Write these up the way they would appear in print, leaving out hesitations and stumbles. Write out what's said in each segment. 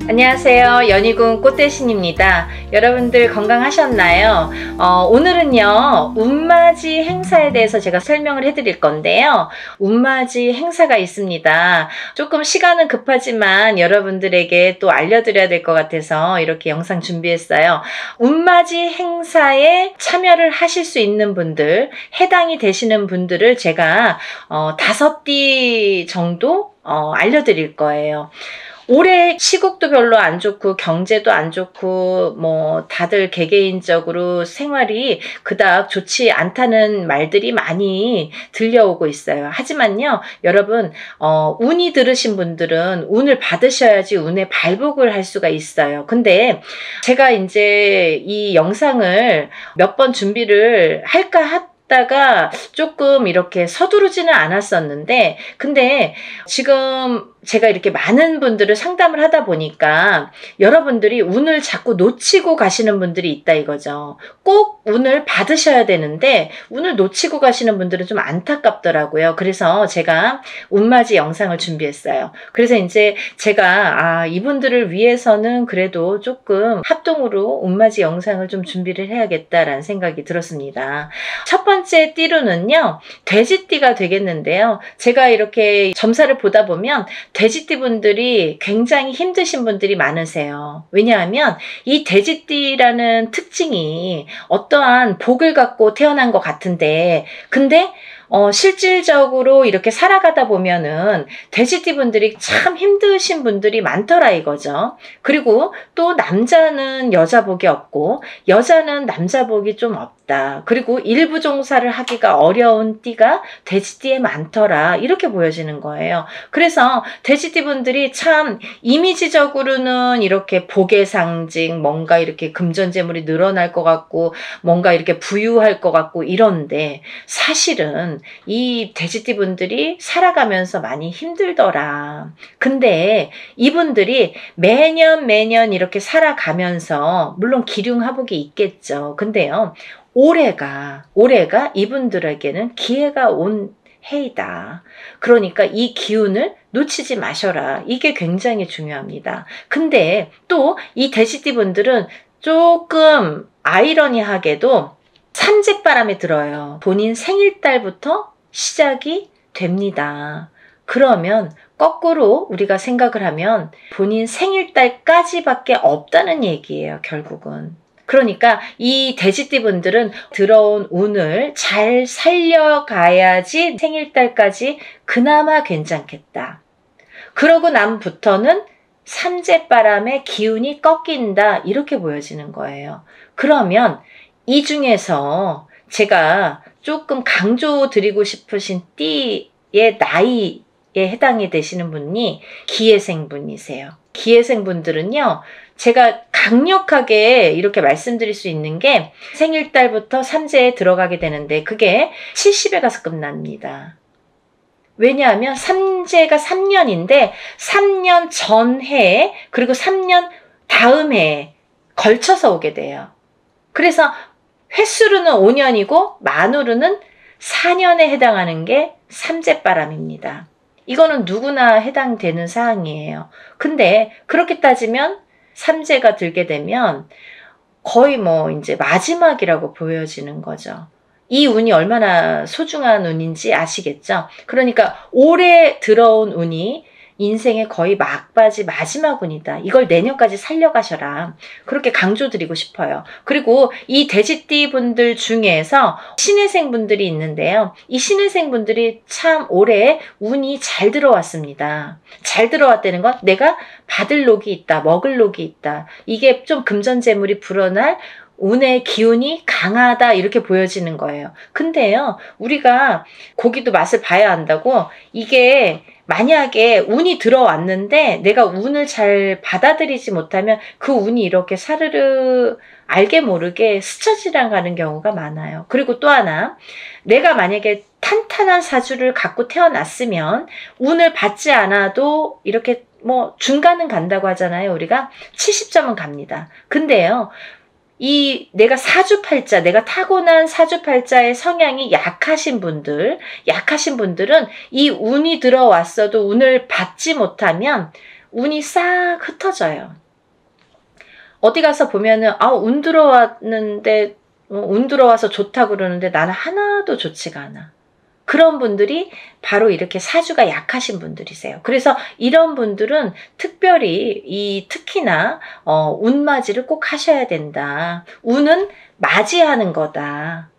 안녕하세요. 연희군 꽃대신입니다. 여러분들 건강하셨나요? 오늘은요, 운맞이 행사에 대해서 제가 설명을 해드릴 건데요. 운맞이 행사가 있습니다. 조금 시간은 급하지만 여러분들에게 또 알려드려야 될 것 같아서 이렇게 영상 준비했어요. 운맞이 행사에 참여를 하실 수 있는 분들, 해당이 되시는 분들을 제가 5띠 정도 알려드릴 거예요. 올해 시국도 별로 안 좋고 경제도 안 좋고 뭐 다들 개개인적으로 생활이 그닥 좋지 않다는 말들이 많이 들려오고 있어요. 하지만요, 여러분 운이 들으신 분들은 운을 받으셔야지 운에 발복을 할 수가 있어요. 근데 제가 이제 이 영상을 몇 번 준비를 할까 하다가 조금 이렇게 서두르지는 않았었는데, 근데 지금 제가 이렇게 많은 분들을 상담을 하다 보니까 여러분들이 운을 자꾸 놓치고 가시는 분들이 있다 이거죠. 꼭 운을 받으셔야 되는데 운을 놓치고 가시는 분들은 좀 안타깝더라고요. 그래서 제가 운맞이 영상을 준비했어요. 그래서 이제 제가 이분들을 위해서는 그래도 조금 합동으로 운맞이 영상을 좀 준비를 해야겠다라는 생각이 들었습니다. 첫 번째 띠로는요, 돼지띠가 되겠는데요. 제가 이렇게 점사를 보다 보면 돼지띠 분들이 굉장히 힘드신 분들이 많으세요. 왜냐하면 이 돼지띠라는 특징이 어떠한 복을 갖고 태어난 것 같은데, 근데 실질적으로 이렇게 살아가다 보면은 돼지띠 분들이 참 힘드신 분들이 많더라 이거죠. 그리고 또 남자는 여자 복이 없고 여자는 남자 복이 좀 없다. 그리고 일부 종사를 하기가 어려운 띠가 돼지띠에 많더라. 이렇게 보여지는 거예요. 그래서 돼지띠 분들이 참 이미지적으로는 이렇게 복의 상징, 뭔가 이렇게 금전재물이 늘어날 것 같고 뭔가 이렇게 부유할 것 같고 이런데, 사실은 이 돼지띠 분들이 살아가면서 많이 힘들더라. 근데 이분들이 매년 이렇게 살아가면서 물론 기륭하복이 있겠죠. 근데요, 올해가 이분들에게는 기회가 온 해이다. 그러니까 이 기운을 놓치지 마셔라. 이게 굉장히 중요합니다. 근데 또 이 돼지띠 분들은 조금 아이러니하게도 삼재바람에 들어요. 본인 생일달부터 시작이 됩니다. 그러면 거꾸로 우리가 생각을 하면 본인 생일달까지밖에 없다는 얘기예요, 결국은. 그러니까 이 돼지띠 분들은 들어온 운을 잘 살려가야지 생일달까지 그나마 괜찮겠다. 그러고 남부터는 삼재바람의 기운이 꺾인다, 이렇게 보여지는 거예요. 그러면 이 중에서 제가 조금 강조드리고 싶으신 띠의 나이에 해당이 되시는 분이 기해생 분이세요. 기해생 분들은요, 제가 강력하게 이렇게 말씀드릴 수 있는 게 생일달부터 삼재에 들어가게 되는데 그게 70에 가서 끝납니다. 왜냐하면 삼재가 3년인데 3년 전해에 그리고 3년 다음 해에 걸쳐서 오게 돼요. 그래서 횟수로는 5년이고 만으로는 4년에 해당하는 게 삼재바람입니다. 이거는 누구나 해당되는 사항이에요. 근데 그렇게 따지면 삼재가 들게 되면 거의 뭐 이제 마지막이라고 보여지는 거죠. 이 운이 얼마나 소중한 운인지 아시겠죠? 그러니까 올해 들어온 운이 인생의 거의 막바지 마지막 운이다. 이걸 내년까지 살려가셔라. 그렇게 강조드리고 싶어요. 그리고 이 돼지띠 분들 중에서 신해생 분들이 있는데요. 이 신해생 분들이 참 올해 운이 잘 들어왔습니다. 잘 들어왔다는 건 내가 받을 녹이 있다, 먹을 녹이 있다. 이게 좀 금전재물이 불어날 운의 기운이 강하다, 이렇게 보여지는 거예요. 근데요, 우리가 고기도 맛을 봐야 한다고, 이게 만약에 운이 들어왔는데 내가 운을 잘 받아들이지 못하면 그 운이 이렇게 사르르 알게 모르게 스쳐 지나가는 경우가 많아요. 그리고 또 하나, 내가 만약에 탄탄한 사주를 갖고 태어났으면 운을 받지 않아도 이렇게 뭐 중간은 간다고 하잖아요. 우리가 70점은 갑니다. 근데요, 내가 사주팔자, 내가 타고난 사주팔자의 성향이 약하신 분들은 이 운이 들어왔어도 운을 받지 못하면 운이 싹 흩어져요. 어디 가서 보면은 운 들어왔는데 운 들어와서 좋다고 그러는데 나는 하나도 좋지가 않아. 그런 분들이 바로 이렇게 사주가 약하신 분들이세요. 그래서 이런 분들은 특별히 특히나 운맞이를 꼭 하셔야 된다. 운은 맞이하는 거다.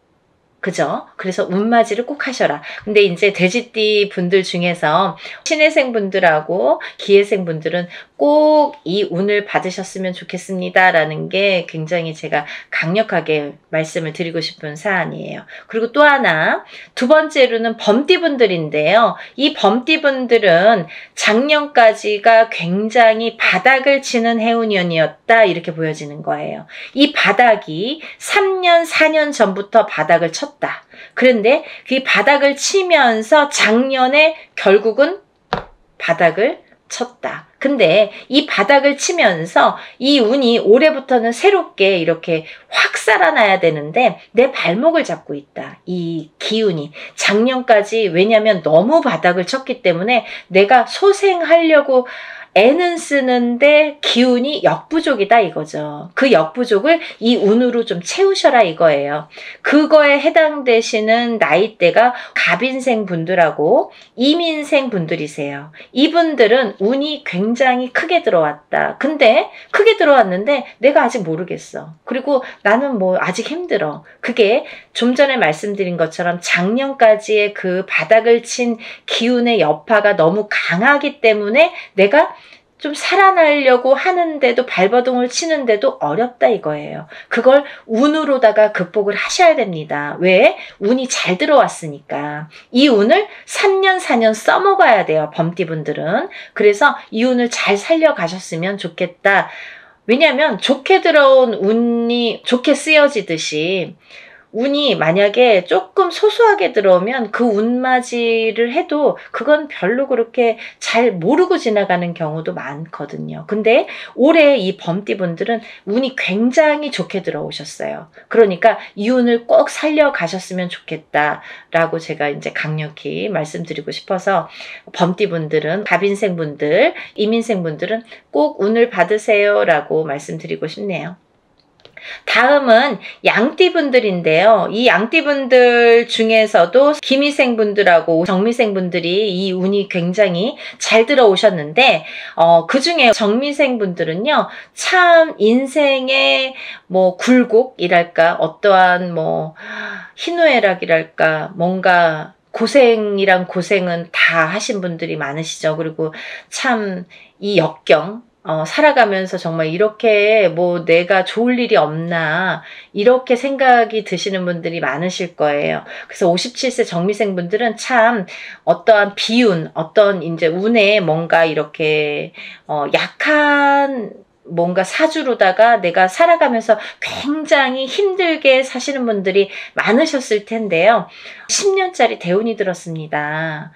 그죠? 그래서 운맞이를 꼭 하셔라. 근데 이제 돼지띠 분들 중에서 신해생 분들하고 기해생 분들은 꼭 이 운을 받으셨으면 좋겠습니다. 라는 게 굉장히 제가 강력하게 말씀을 드리고 싶은 사안이에요. 그리고 또 하나, 두 번째로는 범띠 분들인데요. 이 범띠 분들은 작년까지가 굉장히 바닥을 치는 해운년이었다. 이렇게 보여지는 거예요. 이 바닥이 3년, 4년 전부터 바닥을 쳤다. 그런데 그 바닥을 치면서 작년에 결국은 바닥을 쳤다. 근데 이 바닥을 치면서 이 운이 올해부터는 새롭게 이렇게 확 살아나야 되는데 내 발목을 잡고 있다. 이 기운이. 작년까지 왜냐면 너무 바닥을 쳤기 때문에 내가 소생하려고 애는 쓰는데 기운이 역부족이다 이거죠. 그 역부족을 이 운으로 좀 채우셔라 이거예요. 그거에 해당되시는 나이대가 갑인생 분들하고 이민생 분들이세요. 이분들은 운이 굉장히 크게 들어왔다. 근데 크게 들어왔는데 내가 아직 모르겠어. 그리고 나는 뭐 아직 힘들어. 그게 좀 전에 말씀드린 것처럼 작년까지의 그 바닥을 친 기운의 여파가 너무 강하기 때문에 내가 좀 살아나려고 하는데도 발버둥을 치는데도 어렵다 이거예요. 그걸 운으로다가 극복을 하셔야 됩니다. 왜? 운이 잘 들어왔으니까. 이 운을 3년 4년 써먹어야 돼요. 범띠분들은. 그래서 이 운을 잘 살려가셨으면 좋겠다. 왜냐하면 좋게 들어온 운이 좋게 쓰여지듯이 운이 만약에 조금 소소하게 들어오면 그 운맞이를 해도 그건 별로 그렇게 잘 모르고 지나가는 경우도 많거든요. 근데 올해 이 범띠분들은 운이 굉장히 좋게 들어오셨어요. 그러니까 이 운을 꼭 살려가셨으면 좋겠다라고 제가 이제 강력히 말씀드리고 싶어서 범띠분들은 갑인생분들, 이민생분들은 꼭 운을 받으세요라고 말씀드리고 싶네요. 다음은 양띠분들인데요. 이 양띠분들 중에서도 기미생분들하고 정미생분들이 이 운이 굉장히 잘 들어오셨는데 그 중에 정미생분들은요. 참 인생의 뭐 굴곡이랄까 어떠한 뭐 희노애락이랄까 뭔가 고생이란 고생은 다 하신 분들이 많으시죠. 그리고 참 이 역경 살아가면서 정말 이렇게 뭐 내가 좋을 일이 없나 이렇게 생각이 드시는 분들이 많으실 거예요. 그래서 57세 정미생 분들은 참 어떠한 비운, 어떤 이제 운에 뭔가 이렇게 약한 뭔가 사주로다가 내가 살아가면서 굉장히 힘들게 사시는 분들이 많으셨을 텐데요. 10년짜리 대운이 들었습니다.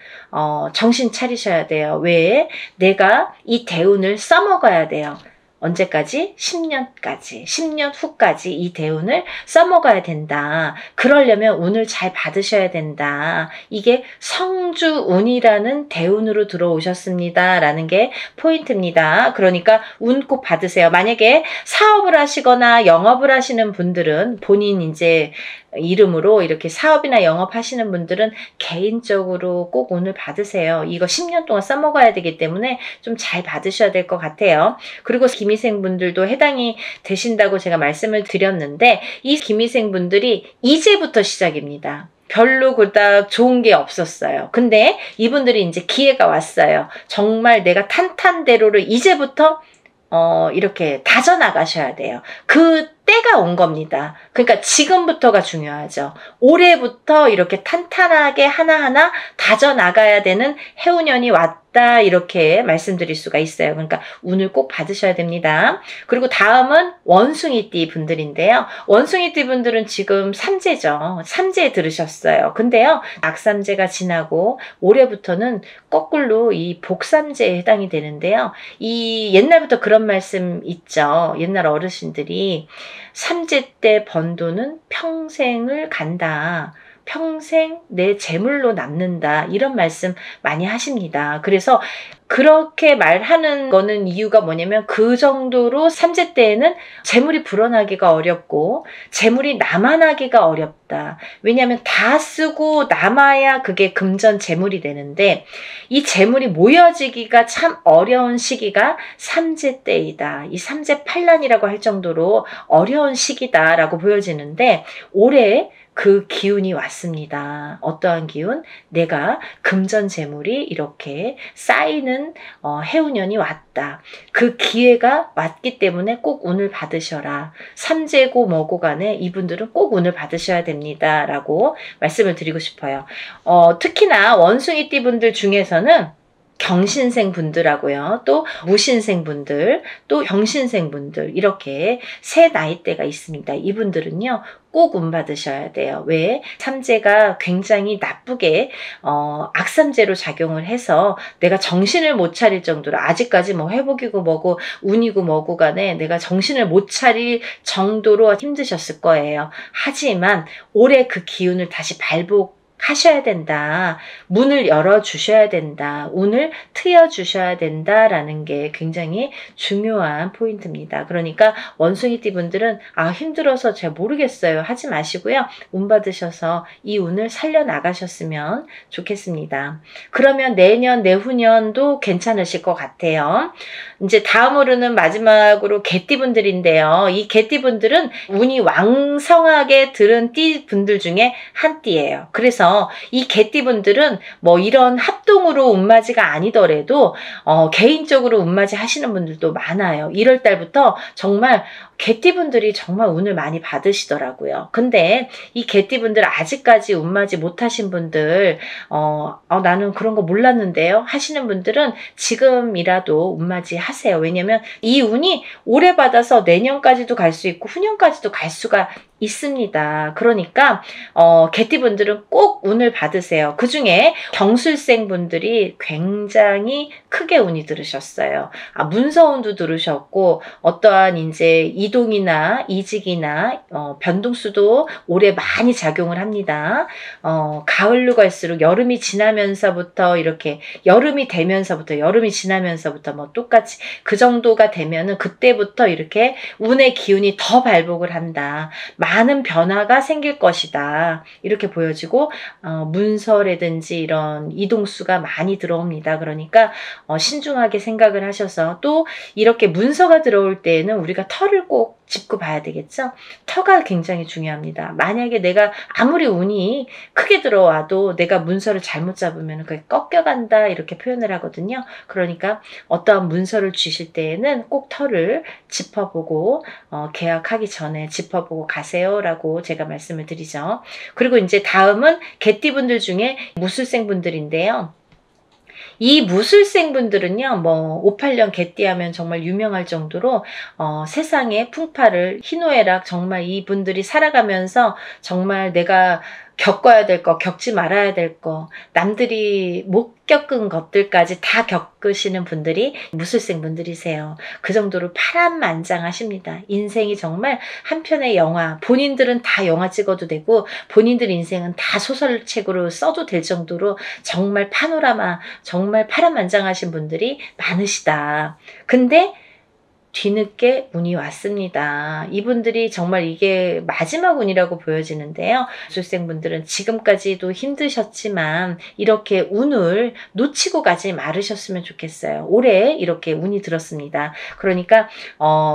정신 차리셔야 돼요. 왜? 내가 이 대운을 써먹어야 돼요. 언제까지? 10년까지. 10년 후까지 이 대운을 써먹어야 된다. 그러려면 운을 잘 받으셔야 된다. 이게 성주운이라는 대운으로 들어오셨습니다. 라는 게 포인트입니다. 그러니까 운 꼭 받으세요. 만약에 사업을 하시거나 영업을 하시는 분들은 본인 이제 이름으로 이렇게 사업이나 영업하시는 분들은 개인적으로 꼭 운을 받으세요. 이거 10년 동안 써먹어야 되기 때문에 좀 잘 받으셔야 될 것 같아요. 그리고 기미생분들도 해당이 되신다고 제가 말씀을 드렸는데 이 기미생분들이 이제부터 시작입니다. 별로 그닥 좋은 게 없었어요. 근데 이분들이 이제 기회가 왔어요. 정말 내가 탄탄대로를 이제부터 이렇게 다져나가셔야 돼요. 그 때가 온 겁니다. 그러니까 지금부터가 중요하죠. 올해부터 이렇게 탄탄하게 하나하나 다져나가야 되는 해운년이 왔다 이렇게 말씀드릴 수가 있어요. 그러니까 운을 꼭 받으셔야 됩니다. 그리고 다음은 원숭이띠 분들인데요. 원숭이띠 분들은 지금 삼재죠. 삼재에 들으셨어요. 근데요. 악삼재가 지나고 올해부터는 거꾸로 이 복삼재에 해당이 되는데요. 이 옛날부터 그런 말씀 있죠. 옛날 어르신들이 삼재 때 번 돈은 평생을 간다. 평생 내 재물로 남는다. 이런 말씀 많이 하십니다. 그래서 그렇게 말하는 거는 이유가 뭐냐면 그 정도로 삼재 때에는 재물이 불어나기가 어렵고 재물이 남아나기가 어렵다. 왜냐하면 다 쓰고 남아야 그게 금전 재물이 되는데 이 재물이 모여지기가 참 어려운 시기가 삼재 때이다. 이 삼재 팔란이라고 할 정도로 어려운 시기다라고 보여지는데 올해 그 기운이 왔습니다. 어떠한 기운? 내가 금전 재물이 이렇게 쌓이는 해운년이 왔다. 그 기회가 왔기 때문에 꼭 운을 받으셔라. 삼재고 뭐고 간에 이분들은 꼭 운을 받으셔야 됩니다. 라고 말씀을 드리고 싶어요. 특히나 원숭이띠 분들 중에서는 경신생 분들하고요. 또 무신생 분들, 또 병신생 분들 이렇게 세 나이대가 있습니다. 이분들은요. 꼭 운 받으셔야 돼요. 왜? 삼재가 굉장히 나쁘게 악삼재로 작용을 해서 내가 정신을 못 차릴 정도로 아직까지 뭐 회복이고 뭐고 운이고 뭐고 간에 내가 정신을 못 차릴 정도로 힘드셨을 거예요. 하지만 올해 그 기운을 다시 하셔야 된다. 문을 열어주셔야 된다. 운을 트여주셔야 된다라는 게 굉장히 중요한 포인트입니다. 그러니까 원숭이띠 분들은 힘들어서 잘 모르겠어요. 하지 마시고요. 운 받으셔서 이 운을 살려나가셨으면 좋겠습니다. 그러면 내년, 내후년도 괜찮으실 것 같아요. 이제 다음으로는 마지막으로 개띠 분들인데요. 이 개띠 분들은 운이 왕성하게 들은 띠 분들 중에 한 띠예요. 그래서 이 개띠분들은 뭐 이런 합동으로 운맞이가 아니더라도 개인적으로 운맞이 하시는 분들도 많아요. 1월 달부터 정말 개띠분들이 정말 운을 많이 받으시더라고요. 근데 이 개띠분들 아직까지 운맞이 못하신 분들 나는 그런 거 몰랐는데요 하시는 분들은 지금이라도 운맞이 하세요. 왜냐면 이 운이 올해 받아서 내년까지도 갈 수 있고 후년까지도 갈 수가 있습니다. 그러니까 개띠분들은 꼭 운을 받으세요. 그 중에 경술생 분들이 굉장히 크게 운이 들으셨어요. 문서운도 들으셨고 어떠한 이제 이동이나 이직이나 변동수도 올해 많이 작용을 합니다. 가을로 갈수록 여름이 지나면서부터 이렇게 여름이 지나면서부터 뭐 똑같이 그 정도가 되면은 그때부터 이렇게 운의 기운이 더 발복을 한다. 많은 변화가 생길 것이다. 이렇게 보여지고 문서라든지 이런 이동수가 많이 들어옵니다. 그러니까 신중하게 생각을 하셔서 또 이렇게 문서가 들어올 때에는 우리가 터를 꼭 짚고 봐야 되겠죠. 터가 굉장히 중요합니다. 만약에 내가 아무리 운이 크게 들어와도 내가 문서를 잘못 잡으면 그게 꺾여간다 이렇게 표현을 하거든요. 그러니까 어떠한 문서를 주실 때에는 꼭 터를 짚어보고 계약하기 전에 짚어보고 가세요 라고 제가 말씀을 드리죠. 그리고 이제 다음은 개띠분들 중에 무술생 분들인데요. 이 무술생 분들은요, 뭐 58년 개띠하면 정말 유명할 정도로 세상의 풍파를 희노애락 정말 이분들이 살아가면서 정말 내가 겪어야 될 거, 겪지 말아야 될 거, 남들이 못 겪은 것들까지 다 겪으시는 분들이 무술생 분들이세요. 그 정도로 파란만장하십니다. 인생이 정말 한 편의 영화, 본인들은 다 영화 찍어도 되고 본인들 인생은 다 소설책으로 써도 될 정도로 정말 파노라마, 정말 파란만장하신 분들이 많으시다. 근데 뒤늦게 운이 왔습니다. 이분들이 정말 이게 마지막 운이라고 보여지는데요. 무술생분들은 지금까지도 힘드셨지만 이렇게 운을 놓치고 가지 말으셨으면 좋겠어요. 올해 이렇게 운이 들었습니다. 그러니까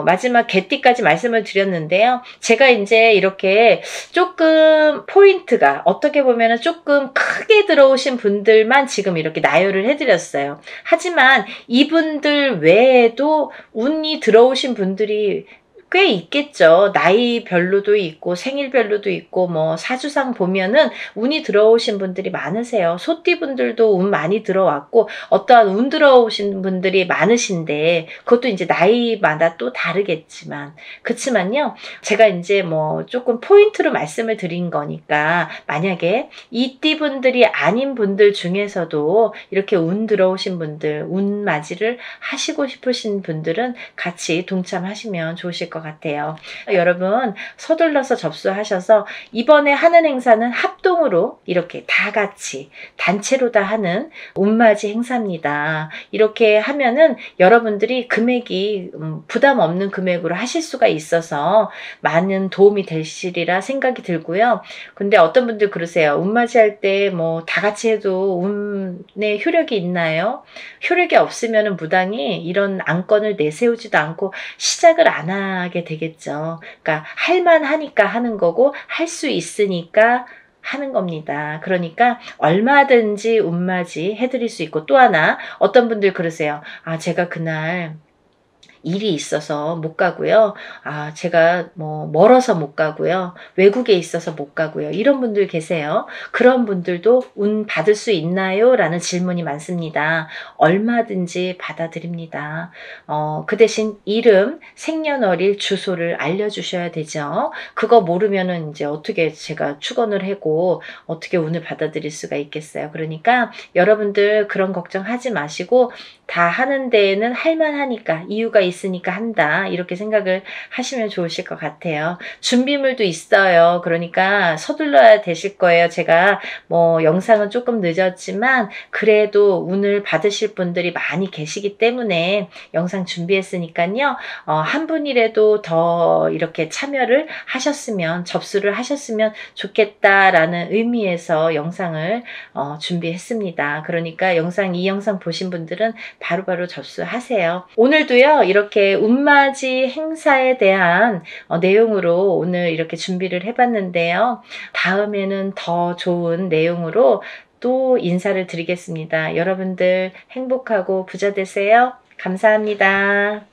마지막 개띠까지 말씀을 드렸는데요. 제가 이제 이렇게 조금 포인트가 어떻게 보면 조금 크게 들어오신 분들만 지금 이렇게 나열을 해드렸어요. 하지만 이분들 외에도 운이 들어오신 분들이 꽤 있겠죠. 나이별로도 있고 생일별로도 있고 뭐 사주상 보면은 운이 들어오신 분들이 많으세요. 소띠 분들도 운 많이 들어왔고 어떠한 운 들어오신 분들이 많으신데 그것도 이제 나이마다 또 다르겠지만 그렇지만요. 제가 이제 뭐 조금 포인트로 말씀을 드린 거니까 만약에 이 띠 분들이 아닌 분들 중에서도 이렇게 운 들어오신 분들 운 맞이를 하시고 싶으신 분들은 같이 동참하시면 좋으실 것 것 같아요. 여러분 서둘러서 접수하셔서 이번에 하는 행사는 합동으로 이렇게 다 같이 단체로 다 하는 운맞이 행사입니다. 이렇게 하면은 여러분들이 금액이 부담 없는 금액으로 하실 수가 있어서 많은 도움이 되시리라 생각이 들고요. 근데 어떤 분들 그러세요. 운맞이 할 때 뭐 다 같이 해도 운에 효력이 있나요? 효력이 없으면 무당이 이런 안건을 내세우지도 않고 시작을 안 하게 되겠죠. 그러니까 할만하니까 하는 거고 할 수 있으니까 하는 겁니다. 그러니까 얼마든지 운맞이 해드릴 수 있고, 또 하나 어떤 분들 그러세요. 아, 제가 그날 일이 있어서 못 가고요. 아, 제가 뭐 멀어서 못 가고요. 외국에 있어서 못 가고요. 이런 분들 계세요. 그런 분들도 운 받을 수 있나요? 라는 질문이 많습니다. 얼마든지 받아드립니다. 그 대신 이름, 생년월일, 주소를 알려주셔야 되죠. 그거 모르면은 이제 어떻게 제가 축원을 하고 어떻게 운을 받아들일 수가 있겠어요. 그러니까 여러분들 그런 걱정하지 마시고 다 하는 데에는 할만하니까, 이유가 있으니까 한다, 이렇게 생각을 하시면 좋으실 것 같아요. 준비물도 있어요. 그러니까 서둘러야 되실 거예요. 제가 뭐 영상은 조금 늦었지만 그래도 운을 받으실 분들이 많이 계시기 때문에 영상 준비했으니까요. 한 분이라도 더 이렇게 참여를 하셨으면, 접수를 하셨으면 좋겠다라는 의미에서 영상을 준비했습니다. 그러니까 이 영상 보신 분들은 바로바로 접수하세요. 오늘도요, 이렇게 운맞이 행사에 대한 내용으로 오늘 이렇게 준비를 해봤는데요. 다음에는 더 좋은 내용으로 또 인사를 드리겠습니다. 여러분들 행복하고 부자 되세요. 감사합니다.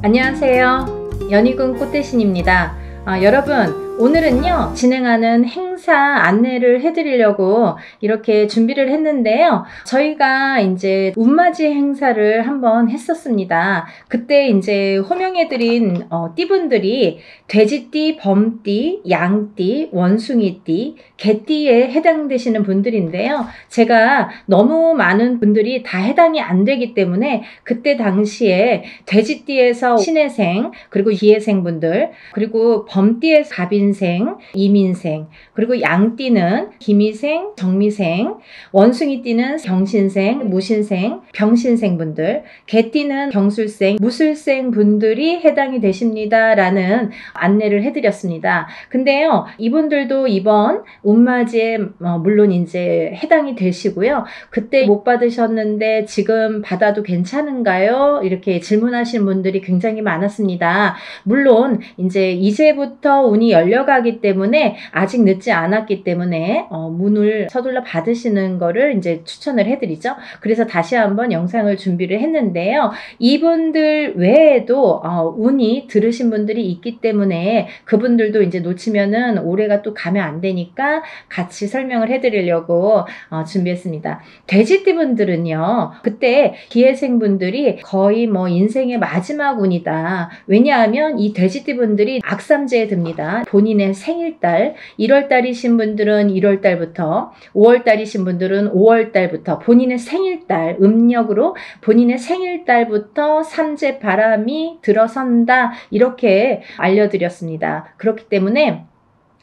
안녕하세요. 연희군 꽃대신입니다. 여러분, 오늘은요, 진행하는 행사 안내를 해드리려고 이렇게 준비를 했는데요. 저희가 이제 운맞이 행사를 한번 했었습니다. 그때 이제 호명해드린 띠분들이 돼지띠, 범띠, 양띠, 원숭이띠, 개띠에 해당되시는 분들인데요. 제가 너무 많은 분들이 다 해당이 안 되기 때문에 그때 당시에 돼지띠에서 신해생, 그리고 기해생 분들, 그리고 범띠에서 갑인생, 이민생, 그리고 양띠는 기미생, 정미생, 원숭이띠는 경신생, 무신생, 병신생 분들, 개띠는 경술생, 무술생 분들이 해당이 되십니다 라는 안내를 해드렸습니다. 근데요, 이분들도 이번 운맞이에 물론 이제 해당이 되시고요. 그때 못 받으셨는데 지금 받아도 괜찮은가요? 이렇게 질문하시는 분들이 굉장히 많았습니다. 물론 이제부터 운이 열려가기 때문에 아직 늦지 않았기 때문에 문을 서둘러 받으시는 거를 이제 추천을 해드리죠. 그래서 다시 한번 영상을 준비를 했는데요. 이분들 외에도 운이 들으신 분들이 있기 때문에 그분들도 이제 놓치면은 올해가 또 가면 안 되니까 같이 설명을 해드리려고 준비했습니다. 돼지띠 분들은요, 그때 기해생 분들이 거의 뭐 인생의 마지막 운이다. 왜냐하면 이 돼지띠 분들이 악삼재에 듭니다. 본인의 생일달, 1월달이신 분들은 1월달부터, 5월달이신 분들은 5월달부터 본인의 생일달, 음력으로 본인의 생일달부터 삼재 바람이 들어선다, 이렇게 알려드렸습니다. 그렇기 때문에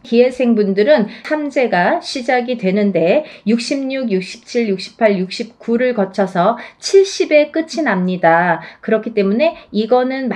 기해생 분들은 삼재가 시작이 되는데 66, 67, 68, 69를 거쳐서 70에 끝이 납니다. 그렇기 때문에 이거는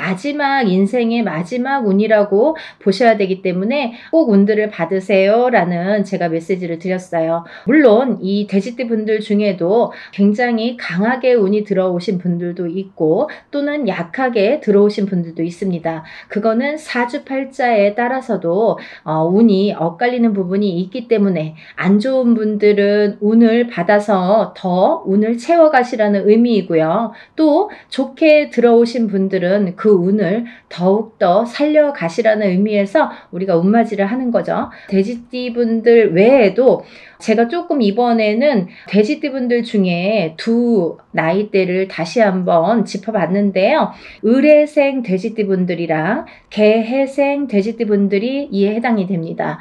인생의 마지막 운이라고 보셔야 되기 때문에 꼭 운들을 받으세요 라는 제가 메시지를 드렸어요. 물론 이 돼지띠 분들 중에도 굉장히 강하게 운이 들어오신 분들도 있고 또는 약하게 들어오신 분들도 있습니다. 그거는 사주팔자에 따라서도 운이 엇갈리는 부분이 있기 때문에 안 좋은 분들은 운을 받아서 더 운을 채워가시라는 의미이고요. 또 좋게 들어오신 분들은 그 운을 더욱더 살려가시라는 의미에서 우리가 운맞이를 하는 거죠. 돼지띠 분들 외에도 제가 조금 이번에는 돼지띠 분들 중에 두 나이대를 다시 한번 짚어봤는데요. 을해생 돼지띠 분들이랑 개해생 돼지띠 분들이 이에 해당이 됩니다. 있습니다.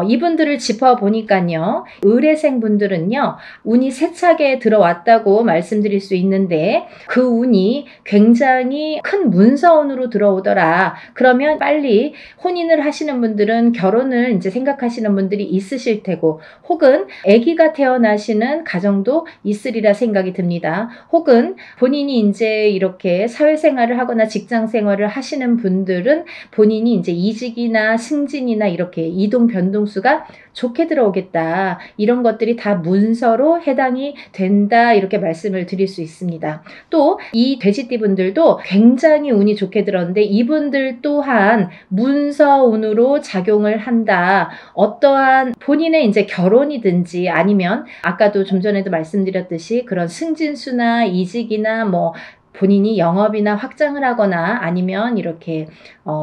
이분들을 짚어보니까요. 의뢰생 분들은요. 운이 세차게 들어왔다고 말씀드릴 수 있는데 그 운이 굉장히 큰 문서운으로 들어오더라. 그러면 빨리 혼인을 하시는 분들은 결혼을 이제 생각하시는 분들이 있으실 테고 혹은 아기가 태어나시는 가정도 있으리라 생각이 듭니다. 혹은 본인이 이제 이렇게 사회생활을 하거나 직장생활을 하시는 분들은 본인이 이제 이직이나 승진이나 이렇게 이동 변동수가 좋게 들어오겠다. 이런 것들이 다 문서로 해당이 된다. 이렇게 말씀을 드릴 수 있습니다. 또 이 돼지띠 분들도 굉장히 운이 좋게 들었는데 이분들 또한 문서운으로 작용을 한다. 어떠한 본인의 이제 결혼이든지 아니면 아까도 좀 전에도 말씀드렸듯이 그런 승진수나 이직이나 뭐 본인이 영업이나 확장을 하거나 아니면 이렇게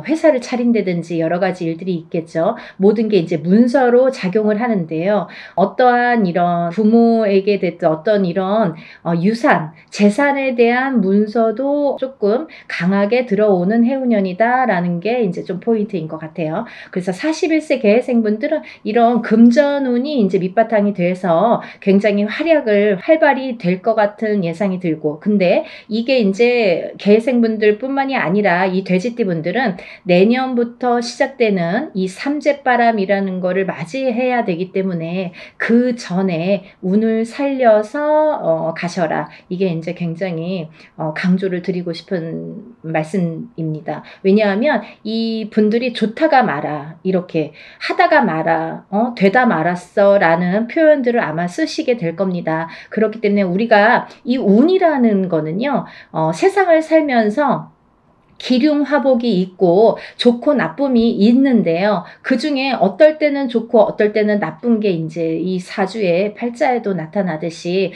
회사를 차린다든지 여러 가지 일들이 있겠죠. 모든 게 이제 문서로 작용을 하는데요. 어떠한 이런 부모에게 됐든 어떤 이런 유산, 재산에 대한 문서도 조금 강하게 들어오는 해운년이다라는 게 이제 좀 포인트인 것 같아요. 그래서 41세 개해생분들은 이런 금전운이 이제 밑바탕이 돼서 굉장히 활발히 될 것 같은 예상이 들고 근데 이게 이제 개해생분들 뿐만이 아니라 이 돼지띠 분들은 내년부터 시작되는 이 삼재바람이라는 거를 맞이해야 되기 때문에 그 전에 운을 살려서 가셔라. 이게 이제 굉장히 강조를 드리고 싶은 말씀입니다. 왜냐하면 이 분들이 좋다가 말아 이렇게 하다가 말아 되다 말았어 라는 표현들을 아마 쓰시게 될 겁니다. 그렇기 때문에 우리가 이 운이라는 거는요. 세상을 살면서 기륭화복이 있고 좋고 나쁨이 있는데요. 그 중에 어떨 때는 좋고 어떨 때는 나쁜 게 이제 이 사주의 팔자에도 나타나듯이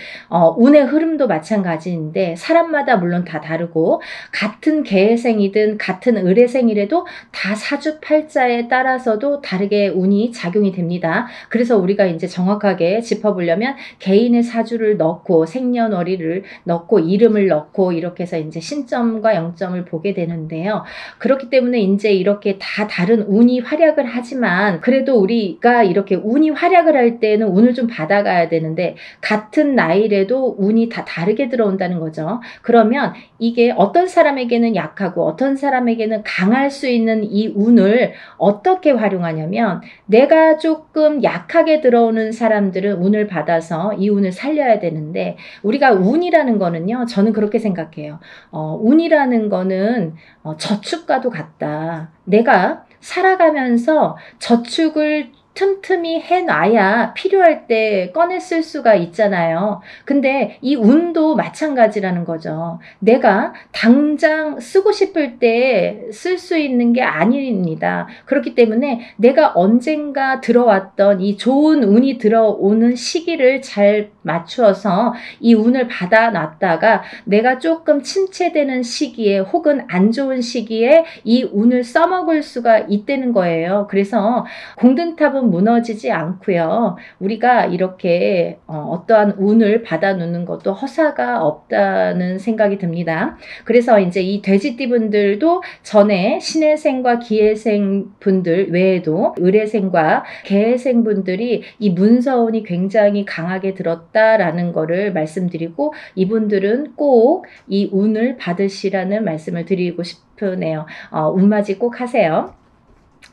운의 흐름도 마찬가지인데 사람마다 물론 다 다르고 같은 계생이든 같은 을해생이라도 다 사주 팔자에 따라서도 다르게 운이 작용이 됩니다. 그래서 우리가 이제 정확하게 짚어보려면 개인의 사주를 넣고 생년월일을 넣고 이름을 넣고 이렇게 해서 이제 신점과 영점을 보게 되는 데요. 그렇기 때문에 이제 이렇게 다 다른 운이 활약을 하지만 그래도 우리가 이렇게 운이 활약을 할 때는 운을 좀 받아가야 되는데 같은 나이라도 운이 다 다르게 들어온다는 거죠. 그러면 이게 어떤 사람에게는 약하고 어떤 사람에게는 강할 수 있는 이 운을 어떻게 활용하냐면 내가 조금 약하게 들어오는 사람들은 운을 받아서 이 운을 살려야 되는데 우리가 운이라는 거는요. 저는 그렇게 생각해요. 운이라는 거는 저축과도 같다. 내가 살아가면서 저축을 틈틈이 해놔야 필요할 때 꺼내 쓸 수가 있잖아요. 근데 이 운도 마찬가지라는 거죠. 내가 당장 쓰고 싶을 때 쓸 수 있는 게 아닙니다. 그렇기 때문에 내가 언젠가 들어왔던 이 좋은 운이 들어오는 시기를 잘 맞추어서 이 운을 받아놨다가 내가 조금 침체되는 시기에 혹은 안 좋은 시기에 이 운을 써먹을 수가 있다는 거예요. 그래서 공든탑은 무너지지 않고요. 우리가 이렇게 어떠한 운을 받아놓는 것도 허사가 없다는 생각이 듭니다. 그래서 이제 이 돼지띠 분들도 전에 신해생과 기해생 분들 외에도 을해생과 개해생 분들이 이 문서운이 굉장히 강하게 들었다라는 거를 말씀드리고 이분들은 꼭 이 운을 받으시라는 말씀을 드리고 싶으네요. 운맞이 꼭 하세요.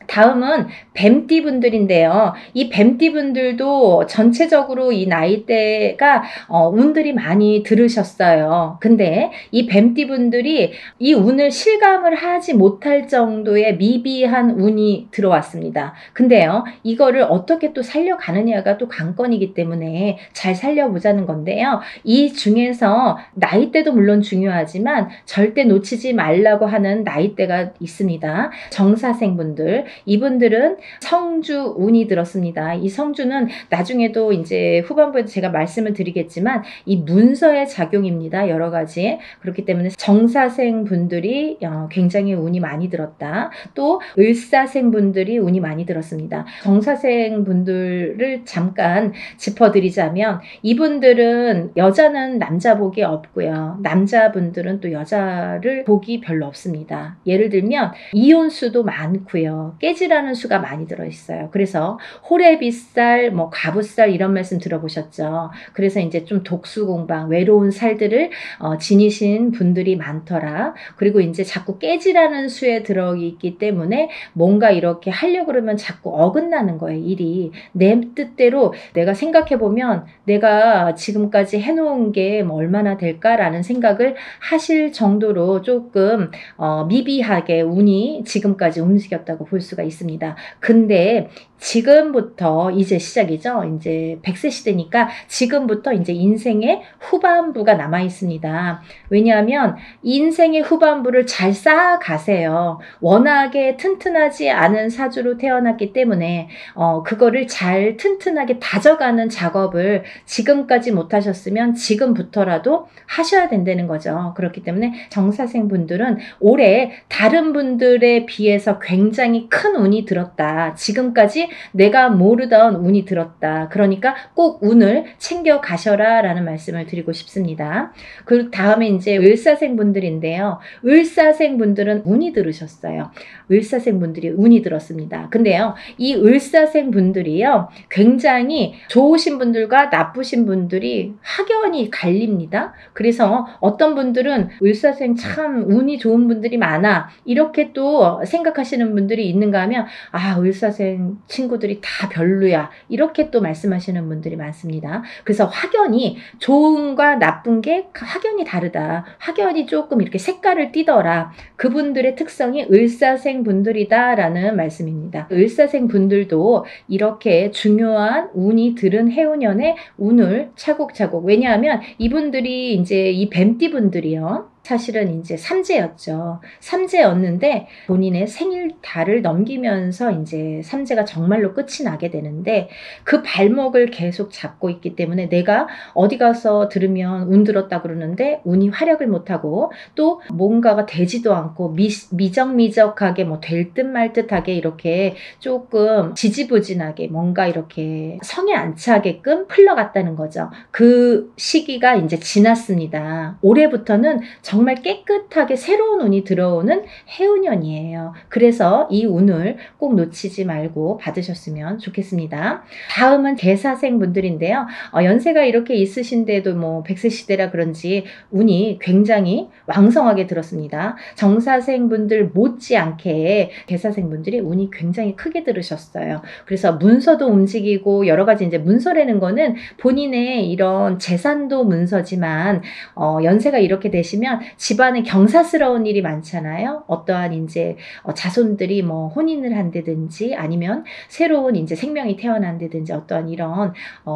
다음은 뱀띠 분들인데요. 이 뱀띠 분들도 전체적으로 이 나이대가 운들이 많이 들으셨어요. 근데 이 뱀띠 분들이 이 운을 실감을 하지 못할 정도의 미비한 운이 들어왔습니다. 근데요. 이거를 어떻게 또 살려가느냐가 또 관건이기 때문에 잘 살려보자는 건데요. 이 중에서 나이대도 물론 중요하지만 절대 놓치지 말라고 하는 나이대가 있습니다. 정사생 분들 이분들은 성주 운이 들었습니다. 이 성주는 나중에도 이제 후반부에도 제가 말씀을 드리겠지만 이 문서의 작용입니다. 여러 가지. 그렇기 때문에 정사생 분들이 굉장히 운이 많이 들었다. 또 을사생 분들이 운이 많이 들었습니다. 정사생 분들을 잠깐 짚어드리자면 이분들은 여자는 남자 복이 없고요. 남자분들은 또 여자를 복이 별로 없습니다. 예를 들면 이혼수도 많고요. 깨지라는 수가 많이 들어있어요. 그래서 호래빗살, 뭐 가부살 이런 말씀 들어보셨죠. 그래서 이제 좀 독수공방, 외로운 살들을 지니신 분들이 많더라. 그리고 이제 자꾸 깨지라는 수에 들어있기 때문에 뭔가 이렇게 하려고 그러면 자꾸 어긋나는 거예요. 일이 내 뜻대로. 내가 생각해보면 내가 지금까지 해놓은 게 뭐 얼마나 될까라는 생각을 하실 정도로 조금 미비하게 운이 지금까지 움직였다고 볼 수가 있습니다. 근데 지금부터 이제 시작이죠. 이제 100세 시대니까 지금부터 이제 인생의 후반부가 남아 있습니다. 왜냐하면 인생의 후반부를 잘 쌓아가세요. 워낙에 튼튼하지 않은 사주로 태어났기 때문에 그거를 잘 튼튼하게 다져가는 작업을 지금까지 못하셨으면 지금부터라도 하셔야 된다는 거죠. 그렇기 때문에 정사생 분들은 올해 다른 분들에 비해서 굉장히 큰 운이 들었다. 지금까지 내가 모르던 운이 들었다. 그러니까 꼭 운을 챙겨 가셔라 라는 말씀을 드리고 싶습니다. 그 다음에 이제 을사생 분들인데요. 을사생 분들은 운이 들으셨어요. 을사생 분들이 운이 들었습니다. 근데요, 이 을사생 분들이요, 굉장히 좋으신 분들과 나쁘신 분들이 확연히 갈립니다. 그래서 어떤 분들은 을사생 참 운이 좋은 분들이 많아 이렇게 또 생각하시는 분들이 있는가 하면 을사생 친구들이 다 별로야 이렇게 또 말씀하시는 분들이 많습니다. 그래서 확연히 좋은과 나쁜 게 확연히 다르다. 확연히 조금 이렇게 색깔을 띠더라. 그분들의 특성이 을사생 분들이다 라는 말씀입니다. 을사생 분들도 이렇게 중요한 운이 들은 해운년에 운을 차곡차곡, 왜냐하면 이분들이 이제 이 뱀띠 분들이요, 사실은 이제 삼재였죠. 삼재였는데 본인의 생일달을 넘기면서 이제 삼재가 정말로 끝이 나게 되는데 그 발목을 계속 잡고 있기 때문에 내가 어디 가서 들으면 운 들었다 그러는데 운이 활약을 못하고 또 뭔가가 되지도 않고 미적미적하게 뭐 될 듯 말 듯하게 이렇게 조금 지지부진하게 뭔가 이렇게 성에 안 차게끔 흘러갔다는 거죠. 그 시기가 이제 지났습니다. 올해부터는 정말 깨끗하게 새로운 운이 들어오는 해운년이에요. 그래서 이 운을 꼭 놓치지 말고 받으셨으면 좋겠습니다. 다음은 개사생 분들인데요. 연세가 이렇게 있으신데도 뭐 100세 시대라 그런지 운이 굉장히 왕성하게 들었습니다. 정사생 분들 못지않게 개사생 분들이 운이 굉장히 크게 들으셨어요. 그래서 문서도 움직이고 여러 가지 이제 문서라는 거는 본인의 이런 재산도 문서지만 연세가 이렇게 되시면 집안에 경사스러운 일이 많잖아요. 어떠한 이제 자손들이 뭐 혼인을 한다든지 아니면 새로운 이제 생명이 태어난다든지 어떠한 이런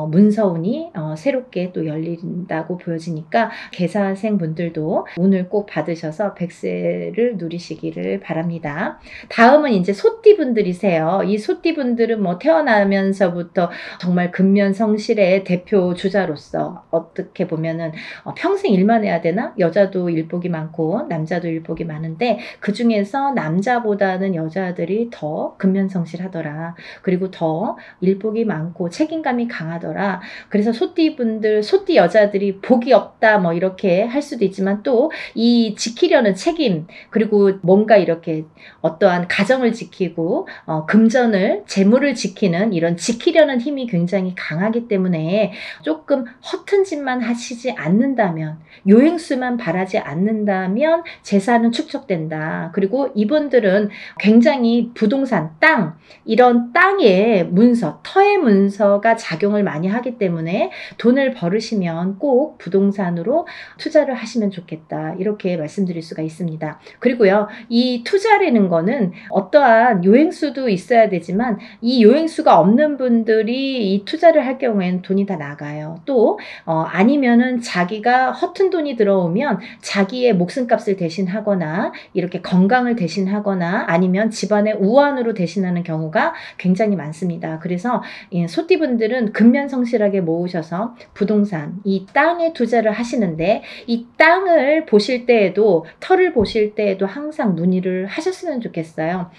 문서운이 새롭게 또 열린다고 보여지니까 개사생 분들도 운을 꼭 받으셔서 100세를 누리시기를 바랍니다. 다음은 이제 소띠 분들이세요. 이 소띠 분들은 뭐 태어나면서부터 정말 근면성실의 대표 주자로서 어떻게 보면은 평생 일만 해야 되나? 여자도 일복이 많고 남자도 일복이 많은데 그 중에서 남자보다는 여자들이 더 근면성실하더라. 그리고 더 일복이 많고 책임감이 강하더라. 그래서 소띠분들, 소띠 여자들이 복이 없다 뭐 이렇게 할 수도 있지만 또 이 지키려는 책임, 그리고 뭔가 이렇게 어떠한 가정을 지키고 금전을, 재물을 지키는 이런 지키려는 힘이 굉장히 강하기 때문에 조금 허튼 짓만 하시지 않는다면, 요행수만 바라지 않는다면 재산은 축적된다. 그리고 이분들은 굉장히 부동산, 땅, 이런 땅의 문서, 터의 문서가 작용을 많이 하기 때문에 돈을 벌으시면 꼭 부동산으로 투자를 하시면 좋겠다. 이렇게 말씀드릴 수가 있습니다. 그리고요, 이 투자라는 거는 어떠한 요행수도 있어야 되지만 이 요행수가 없는 분들이 이 투자를 할 경우에는 돈이 다 나가요. 또 아니면은 자기가 허튼 돈이 들어오면 자기의 목숨값을 대신하거나 이렇게 건강을 대신하거나 아니면 집안의 우환으로 대신하는 경우가 굉장히 많습니다. 그래서 소띠분들은 근면성실하게 모으셔서 부동산, 이 땅에 투자를 하시는데 이 땅을 보실 때에도, 터를 보실 때에도 항상 문의를 하셨으면 좋겠어요.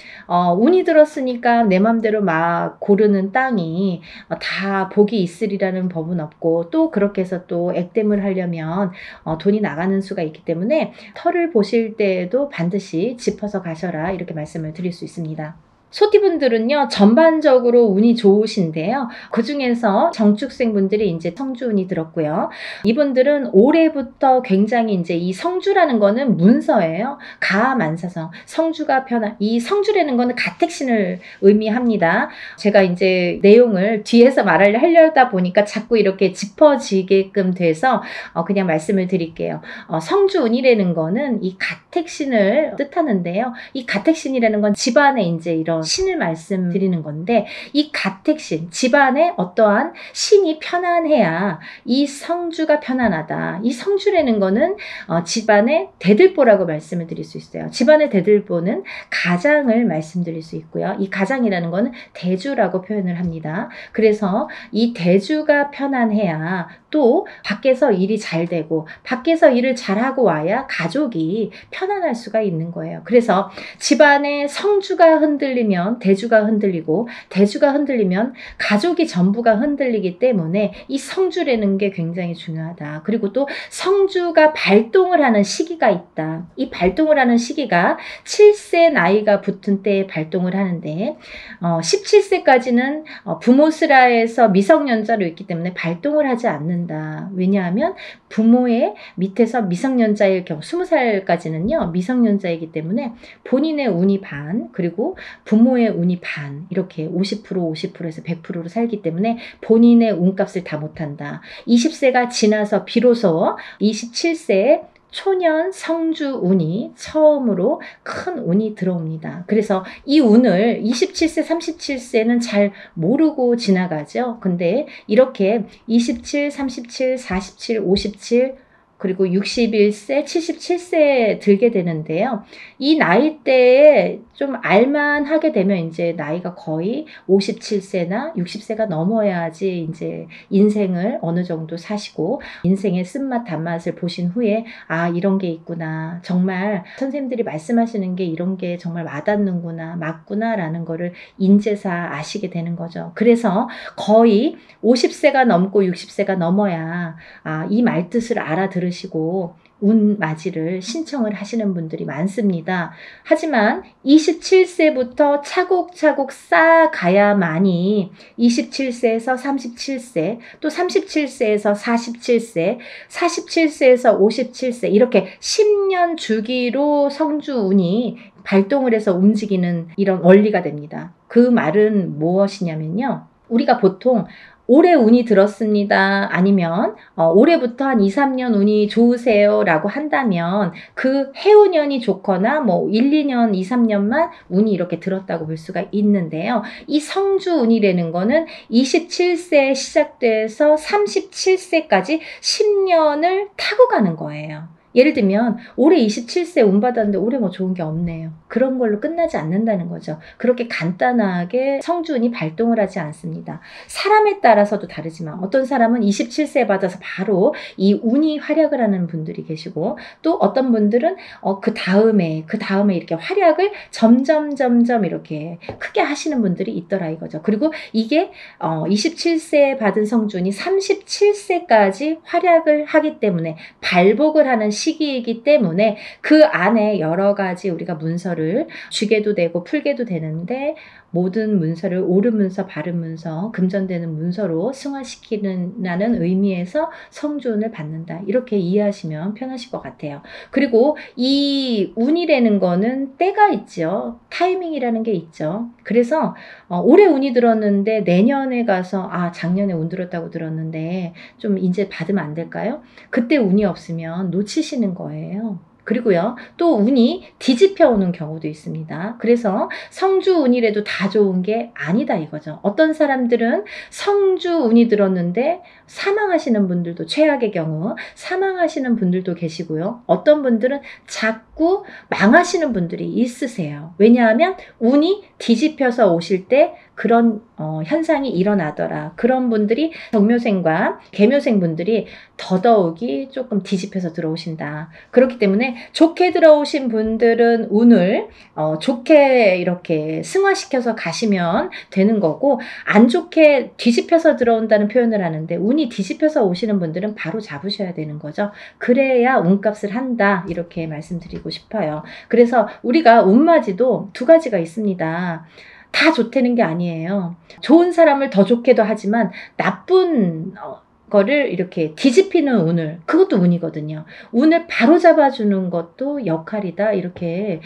운이 들었으니까 내 맘대로 막 고르는 땅이 다 복이 있으리라는 법은 없고 또 그렇게 해서 또 액땜을 하려면 돈이 나가는 수가 있기 때문에 터를 보실 때에도 반드시 짚어서 가셔라 이렇게 말씀을 드릴 수 있습니다. 소띠분들은요, 전반적으로 운이 좋으신데요. 그 중에서 정축생분들이 이제 성주운이 들었고요. 이분들은 올해부터 굉장히 이제 이 성주라는 거는 문서예요. 가만사성. 성주가 편한, 이 성주라는 거는 가택신을 의미합니다. 제가 이제 내용을 뒤에서 하려다 보니까 자꾸 이렇게 짚어지게끔 돼서 그냥 말씀을 드릴게요. 성주운이라는 거는 이 가택신을 뜻하는데요. 이 가택신이라는 건 집안에 이제 이런 신을 말씀드리는 건데, 이 가택신, 집안에 어떠한 신이 편안해야 이 성주가 편안하다. 이 성주라는 거는 집안의 대들보라고 말씀을 드릴 수 있어요. 집안의 대들보는 가장을 말씀드릴 수 있고요. 이 가장이라는 거는 대주라고 표현을 합니다. 그래서 이 대주가 편안해야 또 밖에서 일이 잘 되고, 밖에서 일을 잘하고 와야 가족이 편안할 수가 있는 거예요. 그래서 집안의 성주가 흔들리면 대주가 흔들리고, 대주가 흔들리면 가족이 전부가 흔들리기 때문에 이 성주라는 게 굉장히 중요하다. 그리고 또 성주가 발동을 하는 시기가 있다. 이 발동을 하는 시기가 7세 나이가 붙은 때에 발동을 하는데, 17세까지는 부모스라에서 미성년자로 있기 때문에 발동을 하지 않는다. 왜냐하면 부모의 밑에서 미성년자일 경우 20살까지는요 미성년자이기 때문에 본인의 운이 반, 그리고 부모의 운이 반, 이렇게 50% 50%에서 100%로 살기 때문에 본인의 운값을 다 못한다. 20세가 지나서 비로소 27세에 초년 성주 운이 처음으로 큰 운이 들어옵니다. 그래서 이 운을 27세, 37세는 잘 모르고 지나가죠. 근데 이렇게 27, 37, 47, 57, 그리고 61세, 77세에 들게 되는데요. 이 나이대에 좀 알만하게 되면 이제 나이가 거의 57세나 60세가 넘어야지 이제 인생을 어느 정도 사시고 인생의 쓴맛 단맛을 보신 후에 아, 이런 게 있구나. 정말 선생님들이 말씀하시는 게 이런 게 정말 와닿는구나. 맞구나 라는 거를 인제사 아시게 되는 거죠. 그래서 거의 50세가 넘고 60세가 넘어야 이 말뜻을 알아들으시고 운맞이를 신청을 하시는 분들이 많습니다. 하지만 27세부터 차곡차곡 쌓아가야만이 27세에서 37세, 또 37세에서 47세, 47세에서 57세 이렇게 10년 주기로 성주운이 발동을 해서 움직이는 이런 원리가 됩니다. 그 말은 무엇이냐면요. 우리가 보통 올해 운이 들었습니다. 아니면 올해부터 한 2, 3년 운이 좋으세요 라고 한다면 그 해운년이 좋거나 뭐 1, 2년, 2, 3년만 운이 이렇게 들었다고 볼 수가 있는데요. 이 성주운이라는 거는 27세에 시작돼서 37세까지 10년을 타고 가는 거예요. 예를 들면 올해 27세 운 받았는데 올해 뭐 좋은 게 없네요. 그런 걸로 끝나지 않는다는 거죠. 그렇게 간단하게 성주운이 발동을 하지 않습니다. 사람에 따라서도 다르지만 어떤 사람은 27세 받아서 바로 이 운이 활약을 하는 분들이 계시고, 또 어떤 분들은 그 다음에 이렇게 활약을 점점 이렇게 크게 하시는 분들이 있더라 이거죠. 그리고 이게 27세에 받은 성주운이 37세까지 활약을 하기 때문에 발복을 하는 시기이기 때문에 그 안에 여러 가지 우리가 문서를 쥐게도 되고 풀게도 되는데, 모든 문서를 옳은 문서, 바른 문서, 금전되는 문서로 승화시키는 의미에서 성주운을 받는다. 이렇게 이해하시면 편하실 것 같아요. 그리고 이 운이라는 거는 때가 있죠. 타이밍이라는 게 있죠. 그래서 올해 운이 들었는데 내년에 가서 작년에 운 들었다고 들었는데 좀 이제 받으면 안 될까요? 그때 운이 없으면 놓치시는 거예요. 그리고요, 또 운이 뒤집혀 오는 경우도 있습니다. 그래서 성주운이라도 다 좋은 게 아니다 이거죠. 어떤 사람들은 성주운이 들었는데 사망하시는 분들도, 최악의 경우 사망하시는 분들도 계시고요. 어떤 분들은 자꾸 망하시는 분들이 있으세요. 왜냐하면 운이 뒤집혀서 오실 때 그런 현상이 일어나더라. 그런 분들이 정묘생과 계묘생 분들이 더더욱이 조금 뒤집혀서 들어오신다. 그렇기 때문에 좋게 들어오신 분들은 운을 좋게 이렇게 승화시켜서 가시면 되는 거고, 안 좋게 뒤집혀서 들어온다는 표현을 하는데 운이 뒤집혀서 오시는 분들은 바로 잡으셔야 되는 거죠. 그래야 운값을 한다 이렇게 말씀드리고 싶어요. 그래서 우리가 운맞이도 두 가지가 있습니다. 다 좋다는 게 아니에요. 좋은 사람을 더 좋게도 하지만 나쁜 거를 이렇게 뒤집히는 운을, 그것도 운이거든요. 운을 바로 잡아주는 것도 역할이다, 이렇게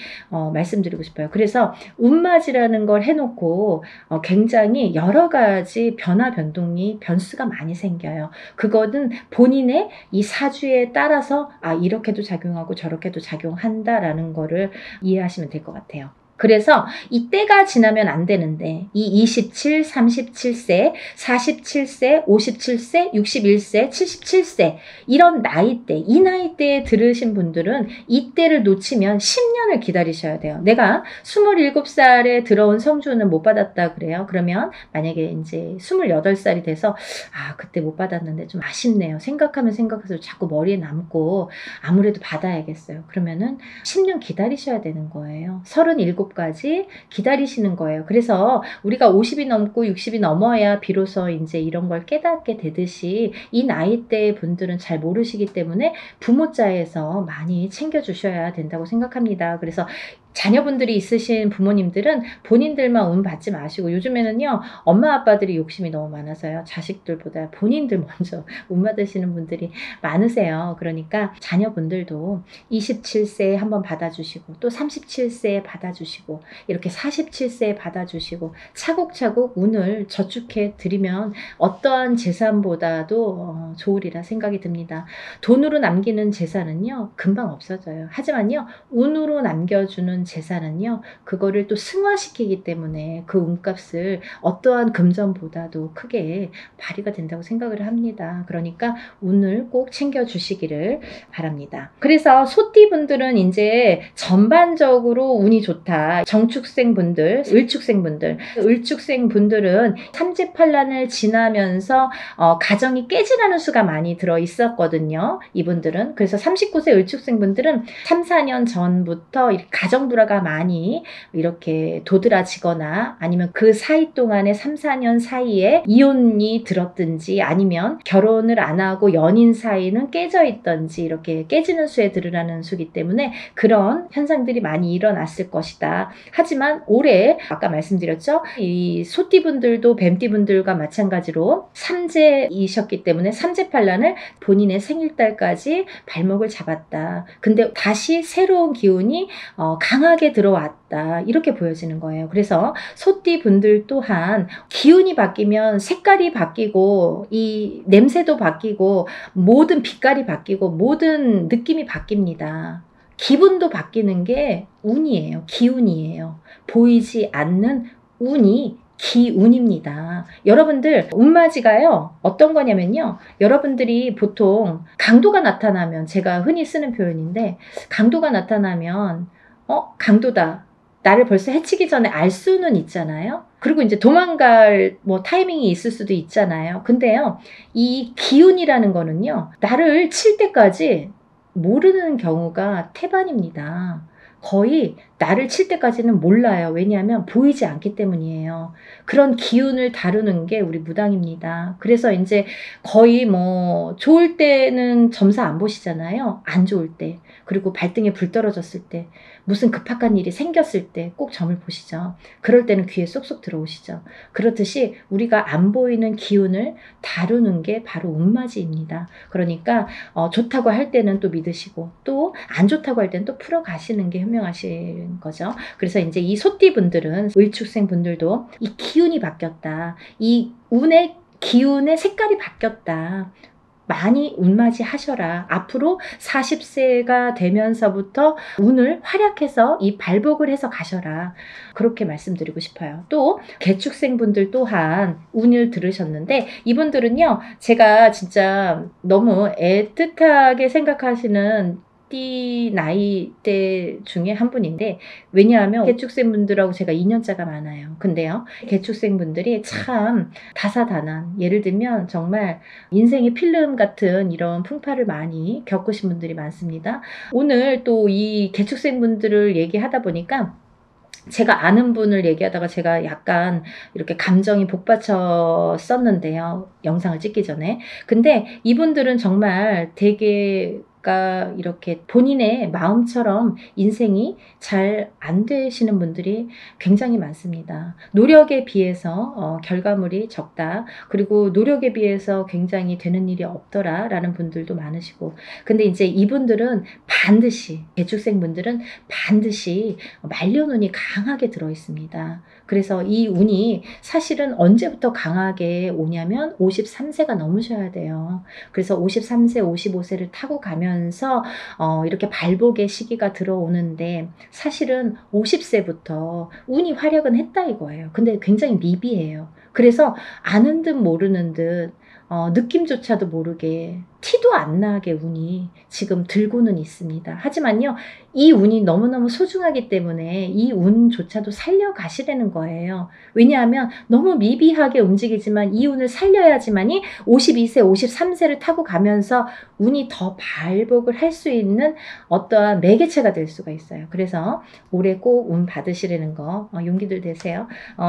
말씀드리고 싶어요. 그래서 운맞이라는 걸 해놓고 굉장히 여러 가지 변화 변동이 변수가 많이 생겨요. 그거는 본인의 이 사주에 따라서 이렇게도 작용하고 저렇게도 작용한다라는 거를 이해하시면 될 것 같아요. 그래서 이 때가 지나면 안 되는데 이 27, 37세, 47세, 57세, 61세, 77세 이런 나이대, 이 나이대에 들으신 분들은 이 때를 놓치면 10년을 기다리셔야 돼요. 내가 27살에 들어온 성주는 못 받았다 그래요. 그러면 만약에 이제 28살이 돼서 그때 못 받았는데 좀 아쉽네요. 생각하면 생각해서 자꾸 머리에 남고 아무래도 받아야겠어요. 그러면은 10년 기다리셔야 되는 거예요. 37까지 기다리시는 거예요. 그래서 우리가 50이 넘고 60이 넘어야 비로소 이제 이런 걸 깨닫게 되듯이 이 나이대 분들은 잘 모르시기 때문에 부모자에서 많이 챙겨주셔야 된다고 생각합니다. 그래서 자녀분들이 있으신 부모님들은 본인들만 운 받지 마시고, 요즘에는요 엄마 아빠들이 욕심이 너무 많아서요 자식들보다 본인들 먼저 운 받으시는 분들이 많으세요. 그러니까 자녀분들도 27세에 한번 받아주시고 또 37세에 받아주시고 이렇게 47세에 받아주시고 차곡차곡 운을 저축해 드리면 어떠한 재산보다도 좋으리라 생각이 듭니다. 돈으로 남기는 재산은요 금방 없어져요. 하지만요 운으로 남겨주는 재산은요 그거를 또 승화시키기 때문에 그 운값을 어떠한 금전보다도 크게 발휘가 된다고 생각을 합니다. 그러니까 운을 꼭 챙겨주시기를 바랍니다. 그래서 소띠분들은 이제 전반적으로 운이 좋다. 정축생분들, 을축생분들은 삼재팔란을 지나면서 가정이 깨지라는 수가 많이 들어 있었거든요. 이분들은. 그래서 39세 을축생분들은 3, 4년 전부터 가정 불화가 많이 이렇게 도드라지거나 아니면 그 사이 동안에 3, 4년 사이에 이혼이 들었든지 아니면 결혼을 안 하고 연인 사이는 깨져 있던지 이렇게 깨지는 수에 들으라는 수기 때문에 그런 현상들이 많이 일어났을 것이다. 하지만 올해 아까 말씀드렸죠. 이 소띠분들도 뱀띠분들과 마찬가지로 삼재이셨기 때문에 삼재팔란을 본인의 생일달까지 발목을 잡았다. 근데 다시 새로운 기운이 강하게 들어왔다. 이렇게 보여지는 거예요. 그래서 소띠분들 또한 기운이 바뀌면 색깔이 바뀌고 이 냄새도 바뀌고 모든 빛깔이 바뀌고 모든 느낌이 바뀝니다. 기분도 바뀌는 게 운이에요. 기운이에요. 보이지 않는 운이 기운입니다. 여러분들 운맞이가요 어떤 거냐면요, 여러분들이 보통 강도가 나타나면, 제가 흔히 쓰는 표현인데 강도가 나타나면 강도다, 나를 벌써 해치기 전에 알 수는 있잖아요. 그리고 이제 도망갈 타이밍이 있을 수도 있잖아요. 근데요 이 기운이라는 거는요 나를 칠 때까지 모르는 경우가 태반입니다. 거의 나를 칠 때까지는 몰라요. 왜냐하면 보이지 않기 때문이에요. 그런 기운을 다루는 게 우리 무당입니다. 그래서 이제 거의 좋을 때는 점사 안 보시잖아요. 안 좋을 때, 그리고 발등에 불 떨어졌을 때, 무슨 급박한 일이 생겼을 때 꼭 점을 보시죠. 그럴 때는 귀에 쏙쏙 들어오시죠. 그렇듯이 우리가 안 보이는 기운을 다루는 게 바로 운맞이입니다. 그러니까 좋다고 할 때는 또 믿으시고 또 안 좋다고 할 때는 또 풀어가시는 게 현명하신 거죠. 그래서 이제 이 소띠분들은, 을축생 분들도 이 기운이 바뀌었다. 이 운의 기운의 색깔이 바뀌었다. 많이 운맞이 하셔라. 앞으로 40세가 되면서부터 운을 활약해서 이 발복을 해서 가셔라. 그렇게 말씀드리고 싶어요. 또 개축생분들 또한 운을 들으셨는데 이분들은요 제가 진짜 너무 애틋하게 생각하시는 띠 나이대 중에 한 분인데, 왜냐하면 개축생분들하고 제가 인연자가 많아요. 근데요 개축생분들이 참 다사다난, 예를 들면 정말 인생의 필름 같은 이런 풍파를 많이 겪으신 분들이 많습니다. 오늘 또 이 개축생분들을 얘기하다 보니까 제가 아는 분을 얘기하다가 제가 약간 이렇게 감정이 복받쳤었는데요, 영상을 찍기 전에. 근데 이분들은 정말 되게 뭐랄까 이렇게 본인의 마음처럼 인생이 잘 안 되시는 분들이 굉장히 많습니다. 노력에 비해서 결과물이 적다. 그리고 노력에 비해서 굉장히 되는 일이 없더라 라는 분들도 많으시고, 근데 이제 이분들은 반드시, 개축생분들은 반드시 말년운이 강하게 들어 있습니다. 그래서 이 운이 사실은 언제부터 강하게 오냐면 53세가 넘으셔야 돼요. 그래서 53세, 55세를 타고 가면서 이렇게 발복의 시기가 들어오는데, 사실은 50세부터 운이 활약은 했다 이거예요. 근데 굉장히 미비해요. 그래서 아는 듯 모르는 듯 느낌조차도 모르게 티도 안 나게 운이 지금 들고는 있습니다. 하지만요, 이 운이 너무너무 소중하기 때문에 이 운조차도 살려가시라는 거예요. 왜냐하면 너무 미비하게 움직이지만 이 운을 살려야지만이 52세, 53세를 타고 가면서 운이 더 발복을 할 수 있는 어떠한 매개체가 될 수가 있어요. 그래서 올해 꼭 운 받으시라는 거 용기들 되세요.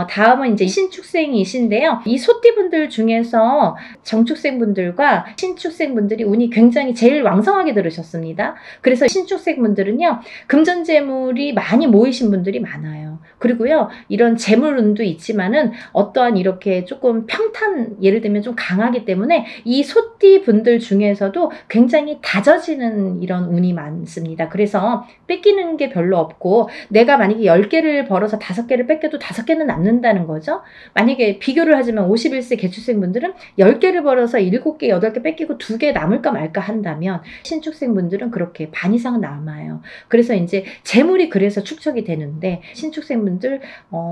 다음은 이제 신축생이신데요. 이 소띠분들 중에서 정축생분들과 신축생분들이 운이 굉장히 제일 왕성하게 들으셨습니다. 그래서 신축생분들은요, 금전재물이 많이 모이신 분들이 많아요. 그리고요, 이런 재물운도 있지만은 어떠한 이렇게 조금 평탄, 예를 들면 좀 강하기 때문에 이 소띠분들 중에서도 굉장히 다져지는 이런 운이 많습니다. 그래서 뺏기는 게 별로 없고, 내가 만약에 10개를 벌어서 5개를 뺏겨도 5개는 남는다는 거죠. 만약에 비교를 하자면 51세 개축생분들은 10개를 벌어서 7개, 8개 뺏기고 2개 남을까 말까 한다면, 신축생분들은 그렇게 반 이상은 남아요. 그래서 이제 재물이 그래서 축적이 되는데, 신축생분들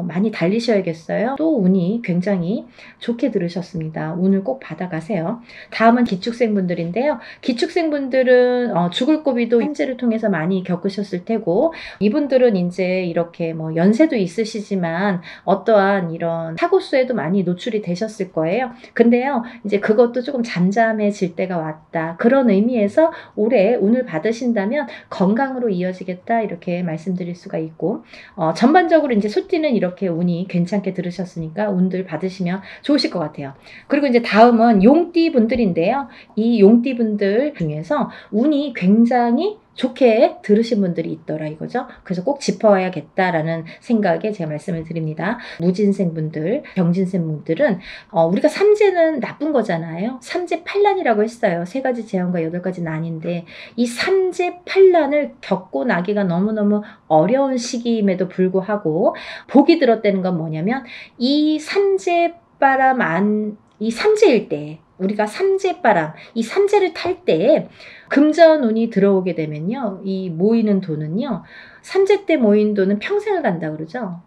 많이 달리셔야겠어요. 또 운이 굉장히 좋게 들으셨습니다. 운을 꼭 받아가세요. 다음은 기축생분들인데요. 기축생분들은 죽을 고비도 현재를 통해서 많이 겪으셨을 테고, 이분들은 이제 이렇게 뭐 연세도 있으시지만 어떠한 이런 사고수에도 많이 노출이 되셨을 거예요. 근데요, 이제 그것도 조금 잠잠해질 때가 왔다. 그런 의미에서 올해 운을 받으신다면 건강으로 이어지겠다, 이렇게 말씀드릴 수가 있고, 전반적으로 이제 소띠는 이렇게 운이 괜찮게 들으셨으니까 운들 받으시면 좋으실 것 같아요. 그리고 이제 다음은 용띠 분들인데요. 이 용띠 분들 중에서 운이 굉장히 좋게 들으신 분들이 있더라 이거죠. 그래서 꼭 짚어야겠다라는 생각에 제가 말씀을 드립니다. 무진생분들, 병진생분들은 우리가 삼재는 나쁜 거잖아요. 삼재팔란이라고 했어요. 3가지 재앙과 8가지 난인데, 이 삼재팔란을 겪고 나기가 너무너무 어려운 시기임에도 불구하고 복이 들었다는 건 뭐냐면, 이 삼재바람 이 삼재일 때, 우리가 삼재바람, 이 삼재를 탈 때에 금전운이 들어오게 되면요, 이 모이는 돈은요, 삼재 때 모인 돈은 평생을 간다 그러죠.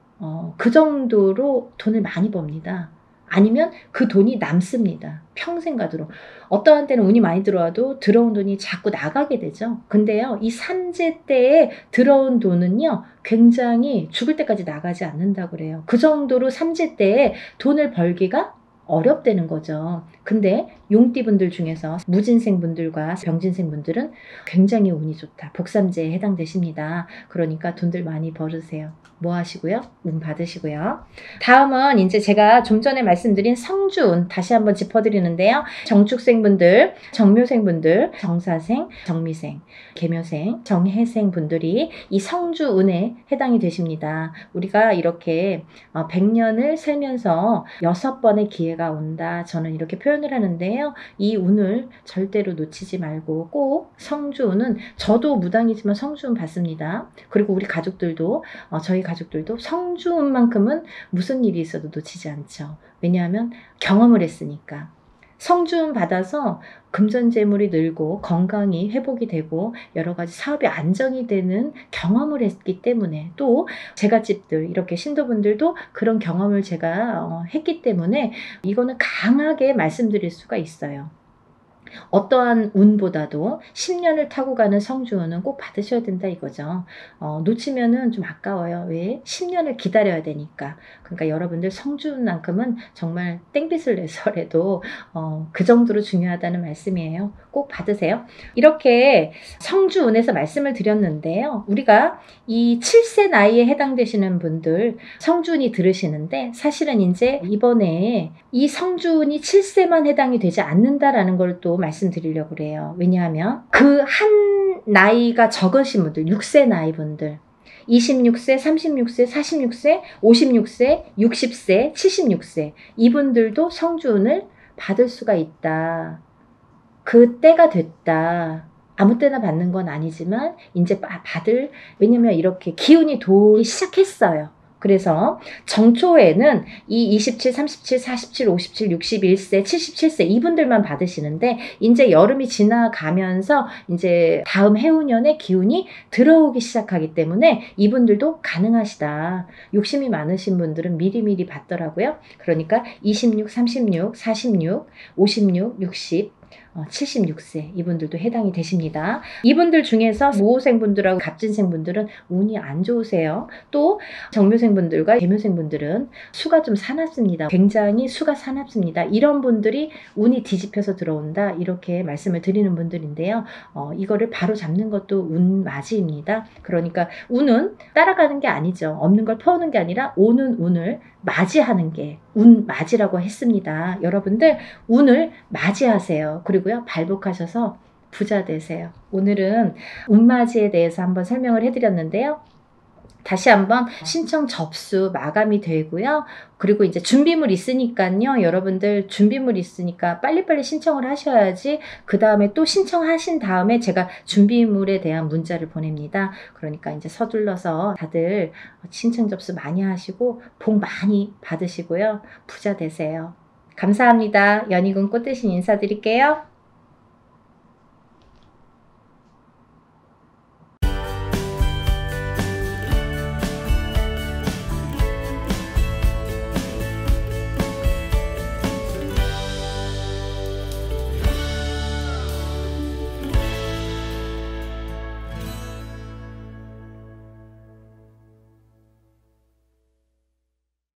그 정도로 돈을 많이 법니다. 아니면 그 돈이 남습니다. 평생 가도록. 어떠한 때는 운이 많이 들어와도 들어온 돈이 자꾸 나가게 되죠. 근데요, 이 삼재 때에 들어온 돈은요, 굉장히 죽을 때까지 나가지 않는다고 그래요. 그 정도로 삼재 때에 돈을 벌기가 어렵다는 거죠. 근데 용띠분들 중에서 무진생분들과 병진생분들은 굉장히 운이 좋다. 복삼재에 해당되십니다. 그러니까 돈들 많이 벌으세요. 뭐 하시고요? 운 받으시고요. 다음은 이제 제가 좀 전에 말씀드린 성주운 다시 한번 짚어드리는데요. 정축생분들, 정묘생분들, 정사생, 정미생, 계묘생, 정해생 분들이 이 성주운에 해당이 되십니다. 우리가 이렇게 100년을 살면서 6번의 기회가 온다. 저는 이렇게 표현을 하는데요. 이 운을 절대로 놓치지 말고 꼭 성주운은, 저도 무당이지만 성주운 받습니다. 그리고 우리 가족들도, 저희 가족들도 성주운만큼은 무슨 일이 있어도 놓치지 않죠. 왜냐하면 경험을 했으니까. 성주운 받아서 금전재물이 늘고 건강이 회복이 되고 여러 가지 사업이 안정이 되는 경험을 했기 때문에, 또 제갓집들, 이렇게 신도분들도 그런 경험을 제가 했기 때문에 이거는 강하게 말씀드릴 수가 있어요. 어떠한 운보다도 10년을 타고 가는 성주운은 꼭 받으셔야 된다 이거죠. 놓치면은 좀 아까워요. 왜? 10년을 기다려야 되니까. 그러니까 여러분들 성주운만큼은 정말 땡빛을 내서라도 그 정도로 중요하다는 말씀이에요. 꼭 받으세요. 이렇게 성주운에서 말씀을 드렸는데요. 우리가 이 7세 나이에 해당되시는 분들 성주운이 들으시는데, 사실은 이제 이번에 이 성주운이 7세만 해당이 되지 않는다라는 걸 또 말씀드리려고 그래요. 왜냐하면 그 한 나이가 적으신 분들, 6세 나이 분들, 26세, 36세, 46세, 56세, 60세, 76세 이분들도 성주운을 받을 수가 있다. 그 때가 됐다. 아무 때나 받는 건 아니지만 이제 받을, 왜냐면 이렇게 기운이 돌기 시작했어요. 그래서 정초에는 이 27, 37, 47, 57, 61세, 77세 이분들만 받으시는데 이제 여름이 지나가면서 이제 다음 해운년에 기운이 들어오기 시작하기 때문에 이분들도 가능하시다. 욕심이 많으신 분들은 미리미리 받더라고요. 그러니까 26, 36, 46, 56, 60 76세 이분들도 해당이 되십니다. 이분들 중에서 모호생분들하고 갑진생분들은 운이 안 좋으세요. 또 정묘생분들과 개묘생분들은 수가 좀 사납습니다. 굉장히 수가 사납습니다. 이런 분들이 운이 뒤집혀서 들어온다 이렇게 말씀을 드리는 분들인데요. 이거를 바로 잡는 것도 운맞이입니다. 그러니까 운은 따라가는 게 아니죠. 없는 걸 퍼오는 게 아니라 오는 운을 맞이하는 게 운맞이라고 했습니다. 여러분들 운을 맞이하세요. 그리고요 발복하셔서 부자 되세요. 오늘은 운맞이에 대해서 한번 설명을 해드렸는데요. 다시 한번 신청 접수 마감이 되고요. 그리고 이제 준비물 있으니까요. 여러분들 준비물 있으니까 빨리빨리 신청을 하셔야지 그 다음에 또 신청하신 다음에 제가 준비물에 대한 문자를 보냅니다. 그러니까 이제 서둘러서 다들 신청 접수 많이 하시고 복 많이 받으시고요. 부자 되세요. 감사합니다. 연희군 꽃대신 인사드릴게요.